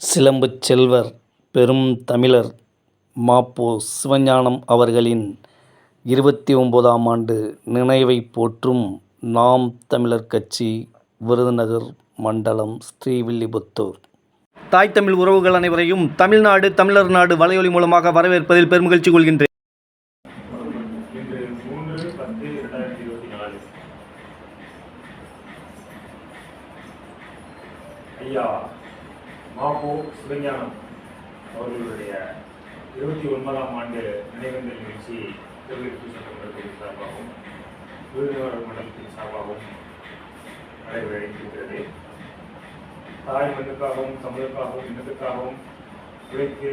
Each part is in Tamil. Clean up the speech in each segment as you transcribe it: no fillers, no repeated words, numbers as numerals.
சிலம்புச் செல்வர் பெரும் தமிழர் ம.பொ. சிவஞானம் அவர்களின் 29ஆம் ஆண்டு நினைவைப் போற்றும் நாம் தமிழர் கட்சி, விருதுநகர் மண்டலம், ஸ்ரீவில்லிபுத்தூர். தாய் தமிழ் உறவுகள் அனைவரையும் தமிழ்நாடு தமிழர் நாடு வலையொலி மூலமாக வரவேற்பதில் பெருமகிழ்ச்சி கொள்கின்றேன். இன்று 3/10/2024 ஐயா ம.பொ. சிவஞானம் அவர்களுடைய 29ஆம் ஆண்டு நினைவேந்தல் நிகழ்ச்சி திருவிழி சட்டமன்றத்தின் சார்பாகவும் விருதுநகர் மண்டலத்தின் சார்பாகவும் நடைபெறுகிறது. தாய் மண்ணுக்காகவும் தமிழுக்காகவும் இனத்துக்காகவும் உழைத்து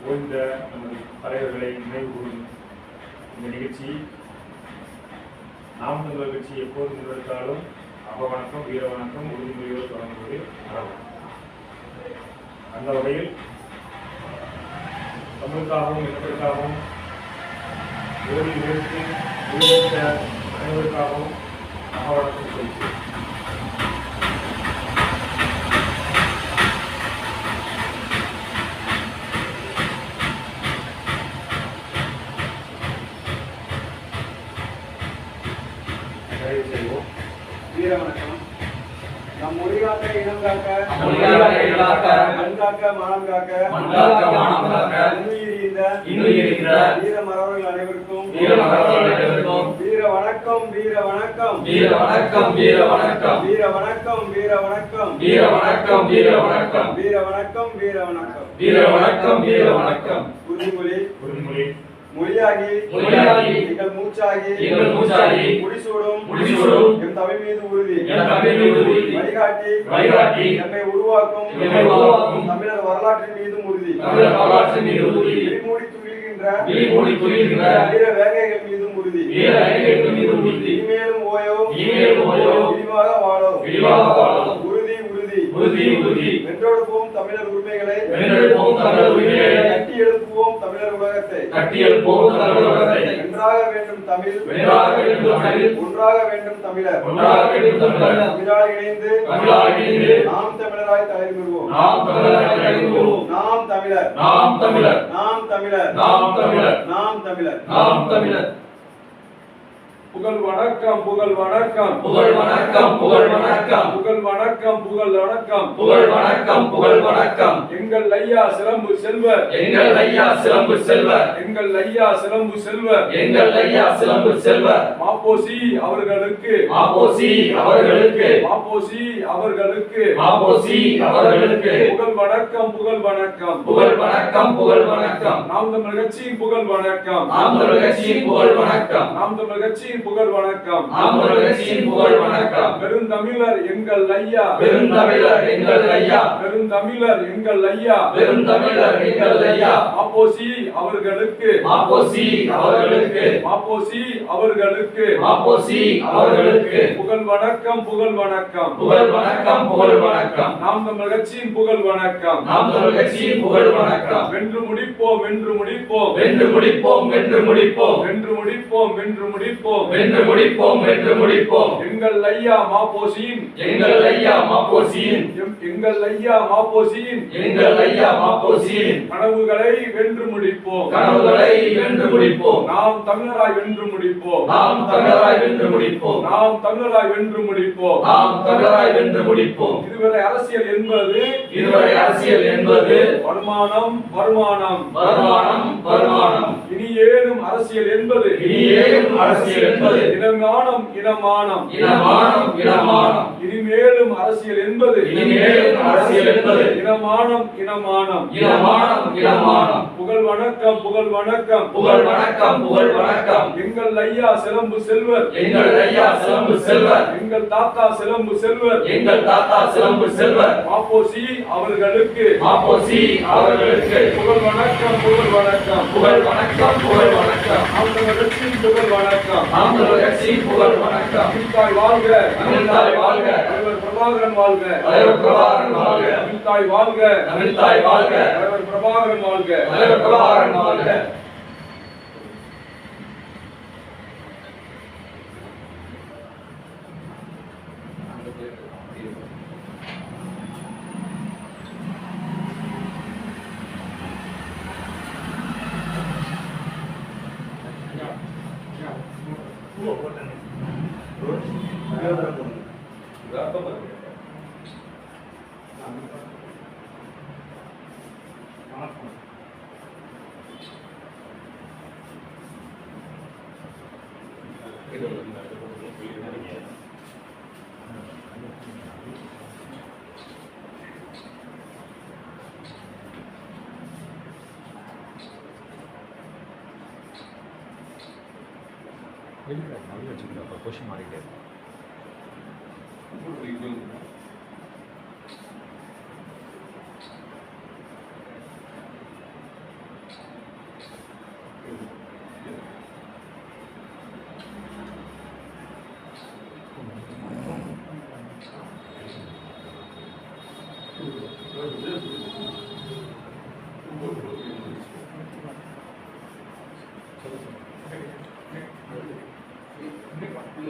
ஓய்ந்த நமது தலைவர்களை நினைவு கூறும் இந்த நிகழ்ச்சி நாம் தமிழர் கட்சி எப்போது முன்னெடுத்தாலும் அபவணக்கம், வீர வணக்கம், உறுதிமொழியோடு தொடங்குவது மரபு. அந்த வகையில் தமிழுக்காகவும் இனத்திற்காகவும் ஓடி உழைத்து உயிரிழந்த அனைவருக்காகவும் அபவணக்கம் செலுத்துகிறேன். வீர வணக்கம். நம் மொழி காக்க, இனம் காக்க, மண் காக்க, மானம் காக்க, இன்னுயிரிந்த வீர மறவர்கள் அனைவருக்கும் வீர வணக்கம், வீர வணக்கம், வீர வணக்கம், வீர வணக்கம், வீர வணக்கம், வீர வணக்கம், வீர வணக்கம், வீர வணக்கம், வீர வணக்கம், வீர வணக்கம், வீர வணக்கம், வீர வணக்கம். உறுதிமொழி மொழியாகி எங்கள் மூச்சாகி முடிசூடும் எம் தமிழ் மீது உறுதி வழிகாட்டி எம்மை உருவாக்கும் தமிழர் வரலாற்றின் மீதும் உறுதி விழிமூடி துயில்கின்ற வீர வேங்கைகள் மீதும் உறுதி இனிமேலும் ஓயோ விரிவாக வாழோ உறுதி வென்றெடுப்போம் தமிழர் உரிமைகளை கட்டி எழுப்புவோம் தமிழர் உலகத்தை ஒன்றாக வேண்டும் தமிழ் ஒன்றாக வேண்டும் தமிழர் தமிழால் இணைந்து நாம் தமிழராய் தலைநிறுவோம். நாம் தமிழர், நாம் தமிழர், நாம் தமிழர், நாம் தமிழர், நாம் தமிழர், நாம் தமிழர். புகழ் வணக்கம், புகழ் வணக்கம், புகழ் வணக்கம், புகழ் வணக்கம், புகழ் வணக்கம், புகழ் வணக்கம், புகழ் வணக்கம், புகழ் வணக்கம். எங்கள் ஐயா சிலம்பு செல்வர், எங்கள் ஐயா சிலம்பு செல்வர், எங்கள் ஐயா சிலம்பு செல்வர், எங்கள் ஐயா சிலம்பு செல்வர் ம.பொ.சி. அவர்களுக்கு, ம.பொ.சி. அவர்களுக்கு, ம.பொ.சி. அவர்களுக்கு, ம.பொ.சி. அவர்களுக்கு புகழ் வணக்கம், புகழ் வணக்கம், புகழ் வணக்கம், புகழ் வணக்கம். நாம் தமிழர் கட்சியின் புகழ் வணக்கம், நாம் தமிழர் கட்சியின் புகழ் வணக்கம், நாம் தமிழர் கட்சியின் புகழ் வணக்கம், நாம் தமிழர் கட்சியின் புகழ் வணக்கம். பெருந்தமிழர் எங்கள் ஐயா, பெருந்தமிழர் எங்கள் ஐயா, பெருந்தமிழர் எங்கள் ஐயா, பெருந்தமிழர் எங்கள் ஐயா ம.பொ.சி. அவர்களுக்கு, ம.பொ.சி. அவர்களுக்கு, ம.பொ.சி. அவர்களுக்கு, ம.பொ.சி. அவர்களுக்கு புகழ் வணக்கம், புகழ் வணக்கம், புகழ் வணக்கம், புகழ் வணக்கம். நாம் தமிழர் கட்சியின் புகழ் வணக்கம், நாம் தமிழர் கட்சியின் புகழ் வணக்கம். வென்று முடிப்போம், வென்று முடிப்போம், வென்று முடிப்போம், வென்று முடிப்போம், வென்று முடிப்போம், வென்று முடிப்போம், வென்று முடிப்போம், வென்று முடிப்போம். எங்கள் ஐயா ம.பொ.சி.யின், எங்கள் ஐயா ம.பொ.சி.யின், எங்கள் ஐயா ம.பொ.சி.யின், எங்கள் ஐயா ம.பொ.சி.யின் கனவுகளை வென்று முடிப்போம், கனவுகளை வென்று முடிப்போம். நாம் தமிழராய் வென்று முடிப்போம், நாம் தமிழராய் வென்று முடிப்போம், நாம் தமிழராய் வென்று முடிப்போம், நாம் தமிழராய் வென்று முடிப்போம். இதுவரை அரசியல் என்பது, இதுவரை அரசியல் என்பது வருமானம், வருமானம், வருமானம், வருமானம். இனி ஏதும் அரசியல் என்பது, இனி ஏதும் அரசியல் என்பது இனமானம், இனமானம், இனமானம், இனமானம். இனிமேலும் அரசியல் என்பது, இனிமேலும் அரசியல் என்பது இனமானம், இனமானம், இனமானம், இனமானம். புகழ் வணக்கம், புகழ் வணக்கம், புகழ் வணக்கம், புகழ் வணக்கம். எங்கள் ஐயா சிலம்பு செல்வர், எங்கள் ஐயா சிலம்பு செல்வர், எங்கள் தாத்தா சிலம்பு செல்வர், எங்கள் தாத்தா சிலம்பு செல்வர் ம.பொ.சி. அவர்களுக்கு, ம.பொ.சி. அவர்களுக்கு புகழ் வணக்கம், புகழ் வணக்கம், புகழ் வணக்கம், புகழ் வணக்கம். நாம் தமிழர் கட்சியின் புகழ் வணக்கம், நாம் தமிழர் கட்சியின் புகழ் வணக்கம். தமிழ்தாய் வாழ்க, தமிழ்தாய் வாழ்க, தலைவர் பிரபாகரன் வாழ்க, தலைவர் பிரபாகரன் வாழ்க, தமிழ்தாய் வாழ்க, தமிழ்தாய் வாழ்க, தலைவர் பிரபாகரன் வாழ்க, தலைவர் பிரபாகரன் வாழ்க. நல்லா வச்சுக்கிறோம் கொஷின் மாறிட்டே இருக்கும்.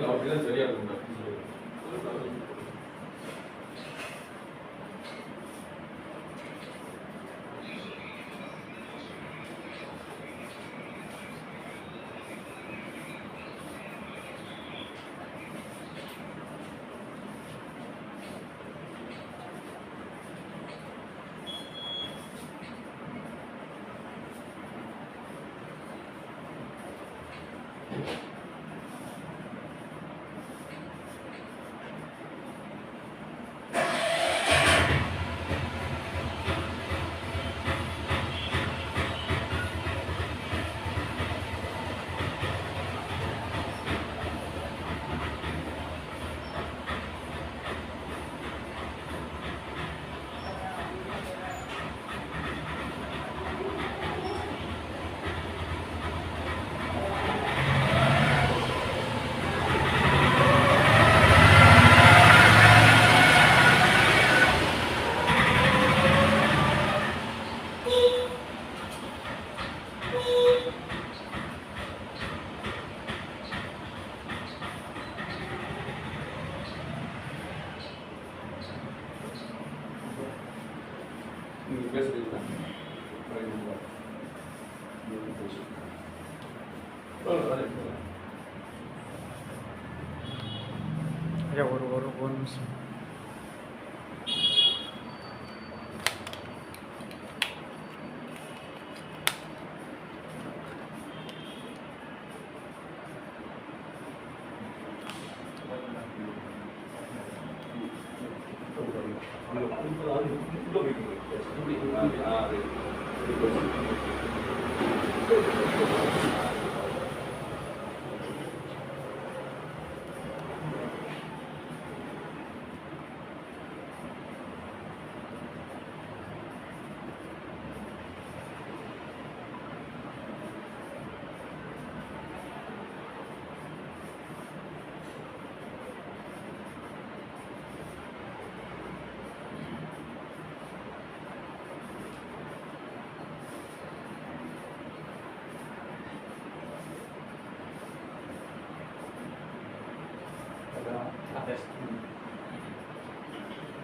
அப்படிதான் சரியா இருக்கும். நீங்கள் பேசுகிறீங்களா? ஐயா ஒரு நிமிஷம்.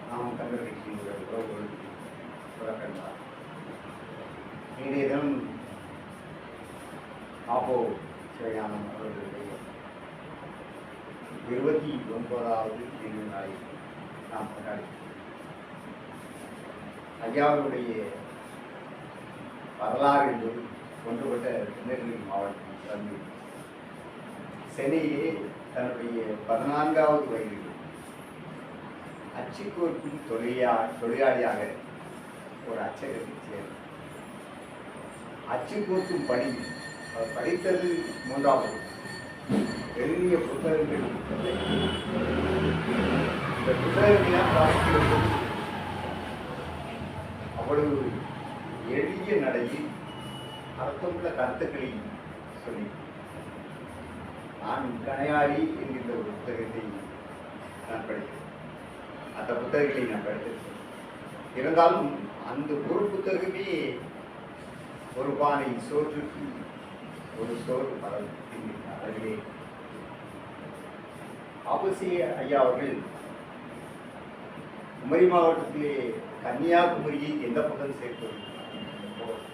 நாம் தமிழர் கட்சியினுடைய உறவுகள் புறக்கண்டார். இன்றைய தினம் ஆபோ சிவஞானம் அவர்களுடைய 29வது நினைவு நாளை நாம் கொண்டாடுகிறோம். ஐயாவுடைய வரலாறு என்பது ஒன்றுபட்ட திருநெல்வேலி மாவட்டம் தந்து சென்னையிலே தன்னுடைய 14வது வயதில் அச்சுக்கோர்க்கும் தொழிலாளியாக ஒரு அச்சகத்தை சேர்ந்தார். அச்சுக்கோர்க்கும் பணி அவர் படித்தது 3வது. பெரிய புத்தகங்கள் இந்த புத்தகங்களை வாசிக்கிறது அவ்வளவு எளிய நடையில் அர்த்தமுள்ள கருத்துக்களை சொல்லி நான் கணையாளி என்கின்ற ஒரு புத்தகத்தை நான் படித்தேன். அந்த புத்தகங்களை நான் படித்திருக்கேன். இருந்தாலும் அந்த ஒரு புத்தகமே ஒரு பானை சோற்றுக்கு ஒரு சோறு பரவ அளவிலே ஆபசிய ஐயா அவர்கள் குமரி மாவட்டத்திலே கன்னியாகுமரியை எந்த பக்கம் சேர்ப்பது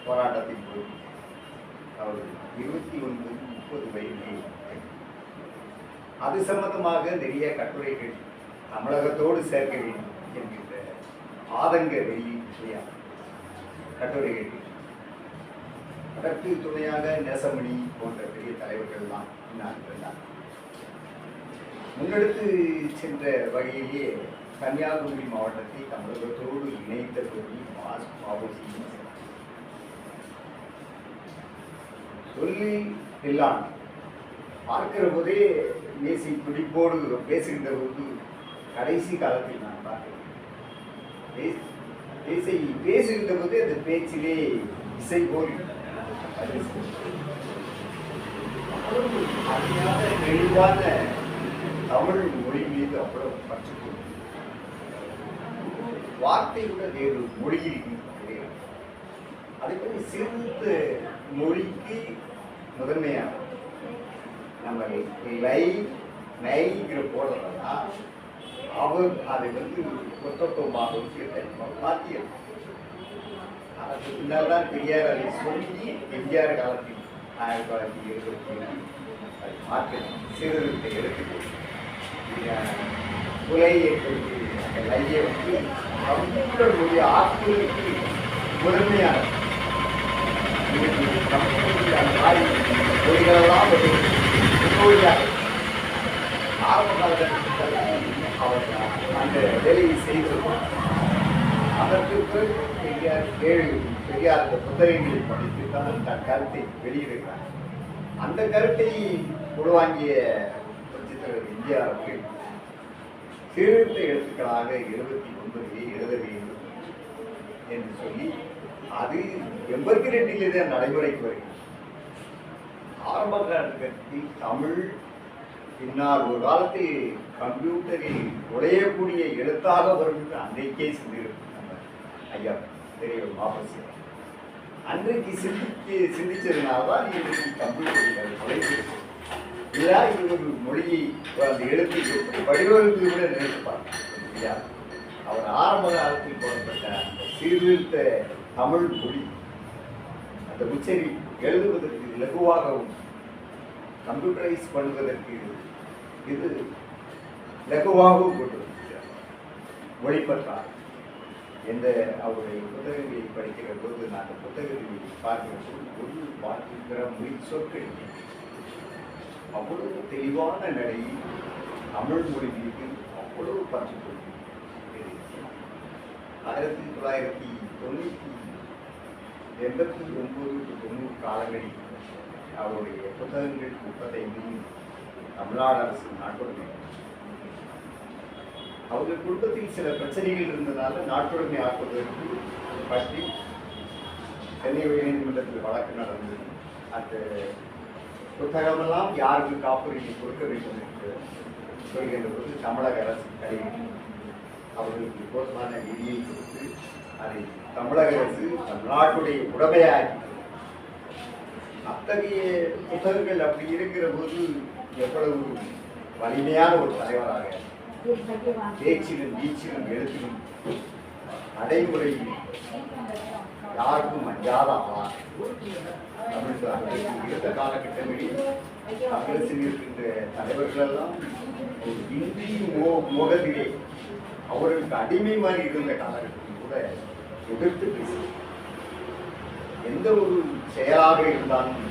போராட்டத்தின் போது அவர் 29-30 வயதிலே அது சம்பந்தமாக நிறைய கட்டுரைகள் தமிழகத்தோடு சேர்க்க வேண்டும் என்கின்ற ஆதங்க வெளியா கட்டுரைகள். அதற்கு துணையாக நேசமணி போன்ற பெரிய தலைவர்கள்லாம் இருந்தார். முன்னெடுத்து சென்ற வகையிலேயே கன்னியாகுமரி மாவட்டத்தை தமிழகத்தோடு இணைத்த தொழில் மாபோசி சொல்லி எல்லாம் பார்க்கிற போதே மேசி பிடிப்போடு பேசுகின்ற போது கடைசி காலத்தில் நான் பார்க்கிறேன். பேசுகின்ற போது அந்த பேச்சிலே இசை போல் அருமையான தெளிவான தமிழ் மொழி மீது அவ்வளவு பற்று வார்த்தையுட வேறு மொழியில் கிடையாது. அதுக்கு சிறுத்த மொழிக்கு முதன்மையான நம்ம நைங்கிற போடுறதுனா அவர் அதை ஒத்தொத்தமாக மாற்றியது. அதற்கு பின்னால் தான் பெரியார் அதை சொல்லி எம்ஜிஆர் காலத்தில் 1927 அதை மாற்றணும் சீர்திருத்தத்தை எடுத்துக்கொண்டு உலை என்பது அந்த லையை கம்ப்யூட்டர் மொழி ஆக்குவதற்கு முதன்மையான மொழிகளெல்லாம் முன்னோடியாக ஆரம்ப காலகட்டத்தில் அவர் அந்த வேலையை செய்திருப்பார். அதற்கு பிறகு பெரியார் அந்த புத்தகங்களை படித்து தான் அந்த கருத்தை வெளியிடுகிறார். அந்த கருத்தை உள்வாங்கிய புரட்சித்தலைவர் எம்ஜிஆர் அவர்கள் சீர்திருத்த எழுத்துக்களாக 79 எழுத வேண்டும் என்று சொல்லி அது 82 தான் நடைமுறைக்கு வருகிறது. ஆரம்ப காலகட்டத்தில் தமிழ் பின்னால் ஒரு காலத்தில் கம்ப்யூட்டரில் உடையக்கூடிய எழுத்தாக வரும் என்று அன்றைக்கே சிந்திருக்கும் நம்ம ஐயா பெரியவர் மாபசி அன்றைக்கு சிந்திச்சதுனால்தான் இன்றைக்கு கம்ப்யூட்டர் தொலைந்து இல்லை இது ஒரு மொழியை அந்த எழுத்து வடிவமைப்பு கூட நினைப்பார் ஐயா. அவர் ஆரம்ப காலத்தில் போடப்பட்ட அந்த சீர்திருத்த தமிழ் மொழி அந்த உச்சரி எழுதுவதற்கு இலகுவாகவும் கம்ப்யூட்டரைஸ் பண்ணுவதற்கு இது இலகுவாகவும் கொண்டிருக்கிறார். மொழிப்பற்றார் என்ற அவருடைய புத்தகங்களை படிக்கிற போது நான் அந்த புத்தகங்களை பார்க்கிற போது ஒரு பார்க்கிற மொழி சொற்கள் அவ்வளவு தெளிவான நிலையில் தமிழ் மொழி மீது அவ்வளவு பற்று கொண்டு 1989-90 காலங்களில் அவருடைய புத்தகங்கள் 35 தமிழ்நாடு அரசு நாட்டுடைமை. அவர்கள் குடும்பத்தில் சில பிரச்சனைகள் இருந்ததால் நாட்டுடைமை ஆக்குவதற்கு பற்றி சென்னை உயர்நீதிமன்றத்தில் வழக்கு நடந்தது. அந்த புத்தகமெல்லாம் யாருக்கு காப்புரிமை கொடுக்க வேண்டும் என்று சொல்கின்ற போது தமிழக அரசு கைவிட்டு அவர்களுக்கு போதுமான நிதியை கொடுத்து அதை தமிழக அரசு தமிழ்நாட்டுடைய உடமையாகி அத்தகைய புத்தகங்கள் அப்படி இருக்கிற போது எவ்வளவு வலிமையான ஒரு தலைவராக பேச்சிலும் வீச்சிலும் எழுத்திலும் நடைமுறையில் யாருக்கும் அஞ்சாத தமிழ் இருந்த காலகட்டங்களில் அரசில் இருக்கின்ற தலைவர்களெல்லாம் ஒரு இந்தி மோகத்திலே அவர்களுக்கு அடிமை மாதிரி இருந்த காலகட்டத்தில் கூட எதிர்த்து பேச எந்த ஒரு செயலாக இருந்தாலும்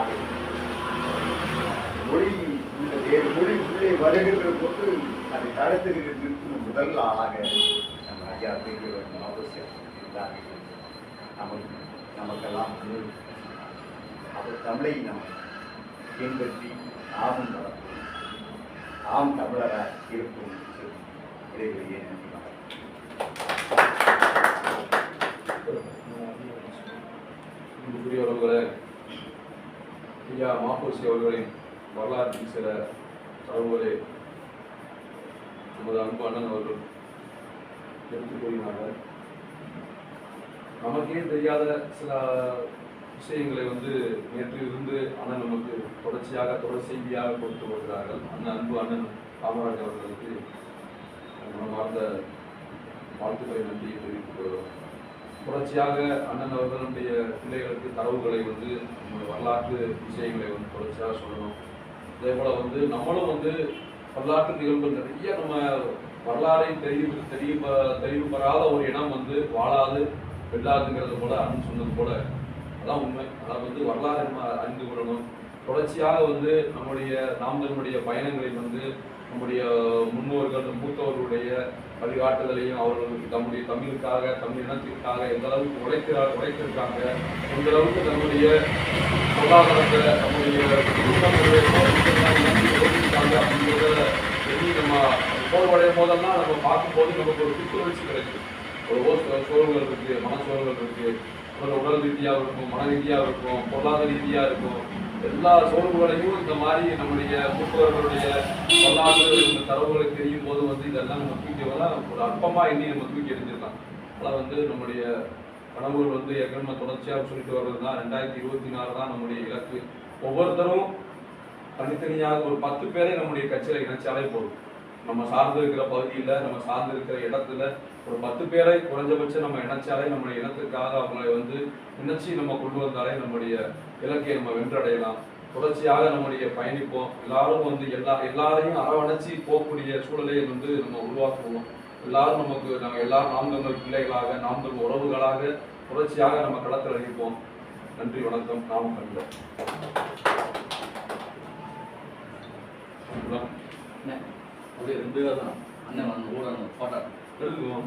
அதை மொழி இந்த வேறு மொழி உள்ளே வருகின்ற போது அதை தடுத்துகிற நிற்கும் முதல் ஆளாக நம்ம ஐயா பெரியவர் அவசியம் இருந்தார்கள். நமக்கெல்லாம் அவர் தமிழை நாம் பின்பற்றி நாமும் வளர்ப்போம், நாம் தமிழராக இருப்போம். இடைவெளியை நன்றி. புரியவர்களே, ஐயா மாப்போசி அவர்களின் வரலாற்றில் சில தரவுகளை நமது அன்பு அண்ணன் அவர்கள் எடுத்துக் கூறினார்கள். நமக்கே தெரியாத சில விஷயங்களை நேற்று இருந்து அண்ணன் நமக்கு தொடர் செய்தியாக கொடுத்து வருகிறார்கள். அன்பு அண்ணன் காமராஜ் அவர்களுக்கு மனமார்ந்த வாழ்த்துக்களை நன்றியை தெரிவித்துக் கொள்கிறோம். தொடர்ச்சியாக அண்ணன் அவர்களுடைய பிள்ளைகளுக்கு தரவுகளை வரலாற்று விஷயங்களை தொடர்ச்சியாக சொல்லணும். அதே போல் நம்மளும் வரலாற்று நிகழ்வுகள் நிறைய நம்ம வரலாறை தெளிவு பெறாத ஒரு இனம் வந்து வாழாது வெல்லாதுங்கிறது போல அண்ணன் சொன்னது போல அதான் உண்மை. அதாவது வந்து வரலாறு நம்ம அறிந்து கொள்ளணும். தொடர்ச்சியாக வந்து நம்முடைய பயணங்களில் வந்து நம்முடைய முன்னோர்கள் மூத்தவர்களுடைய வழிகாட்டுதலையும் அவர்களுக்கு நம்முடைய தமிழுக்காக தமிழ் இனத்திற்காக எந்த அளவுக்கு உழைத்திருக்காங்க, எந்த அளவுக்கு தன்னுடைய பொருளாதாரத்தை நம்முடைய அப்படிங்கிறத நம்ம சோர்வடையும் போதெல்லாம் நம்ம பார்க்கும்போது நமக்கு ஒரு புத்துணர்ச்சி கிடைக்கும். ஒரு சோர்வுகள் இருக்கு, மனச்சோர்வுகள் இருக்கு, ஒரு உடல் ரீதியாக இருக்கும், மன ரீதியாக இருக்கும், பொருளாதார ரீதியாக இருக்கும். எல்லா சோர்வுகளையும் இந்த மாதிரி நம்முடைய மூத்தவர்களுடைய வரலாறு இந்த தரவுகளை தெரியும் போது வந்து இதெல்லாம் நம்ம தூக்கிவெல்லாம் ஒரு அற்பமாக எண்ணி நம்ம தூக்கி எறிஞ்சிடலாம். அதனால் வந்து நம்முடைய கனவுகள் வந்து ஏற்கனவே தொடர்ச்சியாக சொல்லிட்டு வர்றது தான் 2024 தான் நம்முடைய இலக்கு. ஒவ்வொருத்தரும் தனித்தனியாக ஒரு 10 பேரை நம்முடைய கட்சியில் இணைச்சாலே போதும். நம்ம சார்ந்து இருக்கிற பகுதியில், நம்ம சார்ந்து இருக்கிற இடத்துல ஒரு 10 பேரை குறைஞ்சபட்சம் நம்ம இணைச்சாலே நம்முடைய இனத்துக்காக அவங்களை வந்து இணைச்சி நம்ம கொண்டு வந்தாலே நம்முடைய இலக்கையை நம்ம வென்றடையலாம். தொடர்ச்சியாக நம்முடைய பயணிப்போம். எல்லாரும் வந்து எல்லாரையும் அரவணைச்சி போகக்கூடிய சூழலை வந்து நம்ம உருவாக்குவோம். எல்லாரும் நம்ம எல்லாரும் நாம் தமிழ் பிள்ளைகளாக, நாம் தமிழ் உறவுகளாக தொடர்ச்சியாக நம்ம களத்தில் அழிப்போம். நன்றி, வணக்கம். நாம் தமிழர். அப்படியே 2 பேர் தான் அண்ணன் கூட போட்டோ எழுதுவோம்.